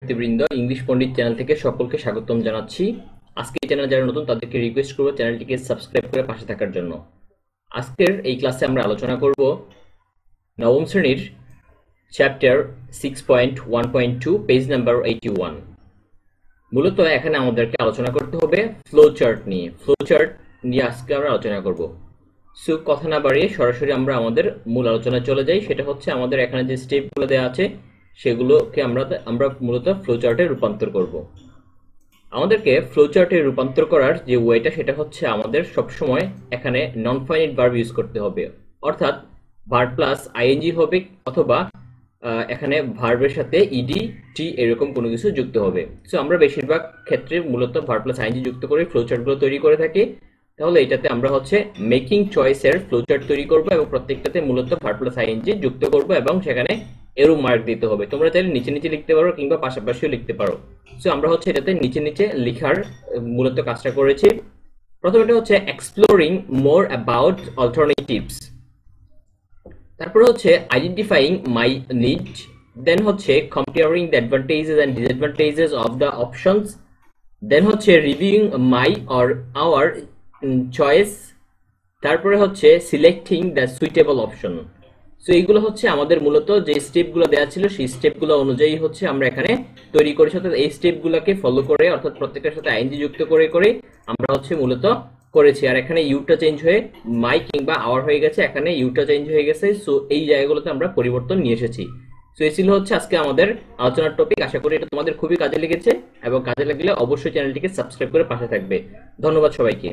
শিক্ষার্থীবৃন্দ, ইংলিশ পণ্ডিত চ্যানেল থেকে সকলকে স্বাগতম জানাচ্ছি। আজকে এই চ্যানেল যারা নতুন তাদেরকে রিকোয়েস্ট করব চ্যানেলটিকে সাবস্ক্রাইব করে পাশে থাকার জন্য। আজকের এই ক্লাসে আমরা আলোচনা করব নবম শ্রেণীর চ্যাপ্টার 6.1.2 পেজ নাম্বার 81। মূলত এখানে আমাদেরকে আলোচনা করতে হবে ফ্লো চার্ট নিয়ে আজকে আমরা আলোচনা করব। সো কথা না বাড়িয়ে সরাসরি আমরা আমাদের মূল আলোচনায় চলে যাই। সেটা হচ্ছে আমাদের এখানে যে স্টেপগুলো দেওয়া আছে সেগুলোকে আমরা মূলত ফ্লো চার্টে রূপান্তর করব। আমাদেরকে ফ্লো চার্টে রূপান্তর করার যে ওয়েটা সেটা হচ্ছে আমাদের সবসময় এখানে নন ফাইনাইট ভার্ব ইউজ করতে হবে, অর্থাৎ ভার্ব প্লাস আইএনজি হবে অথবা এখানে ভার্বের সাথে ইডি টি এরকম কোনো কিছু যুক্ত হবে। সো আমরা বেশিরভাগ ক্ষেত্রে মূলত ভার্ব প্লাস আইএনজি যুক্ত করে ফ্লো চার্টগুলো তৈরি করে থাকি। তাহলে এটাতে আমরা হচ্ছে মেকিং চয়েসের ফ্লো চার্ট তৈরি করব এবং প্রত্যেকটাতে মূলত ভার্ব প্লাস আইএনজি যুক্ত করব এবং সেখানে এরো মার্ক দিতে হবে। তোমরা চাইলে নিচে নিচে লিখতে পারো কিংবা পাশাপাশিও লিখতে পারো। সো আমরা হচ্ছে এটাতে নিচে নিচে লেখার মূলত কাজটা করেছি। প্রথমটা হচ্ছে এক্সপ্লোরিং মোর অ্যাবাউট অল্টারনেটিভস, তারপরে হচ্ছে আইডেন্টিফাইং মাই নিড, দেন হচ্ছে comparing the advantages and disadvantages of the options, then হচ্ছে reviewing my or our choice, তারপরে হচ্ছে selecting the suitable option. So এইগুলো হচ্ছে আমাদের মূলত যে স্টেপগুলো দেওয়া ছিল সেই স্টেপগুলো অনুযায়ী হচ্ছে আমরা এখানে তৈরি করেছি। অর্থাৎ এই স্টেপগুলোকে ফলো করে অর্থাৎ প্রত্যেকটার সাথে আইএনজি যুক্ত করে করে আমরা হচ্ছে মূলত করেছি। আর এখানে ইউটা চেঞ্জ হয়ে মাই কিংবা আওয়ার হয়ে গেছে, এখানে ইউটা চেঞ্জ হয়ে গেছে। সো এই জায়গাগুলোতে আমরা পরিবর্তন নিয়ে এসেছি। সো এই ছিল হচ্ছে আজকে আমাদের আলোচনার টপিক। আশা করি এটা তোমাদের খুবই কাজে লেগেছে এবং কাজে লাগলে অবশ্যই চ্যানেলটিকে সাবস্ক্রাইব করে পাশে থাকবে। ধন্যবাদ সবাইকে।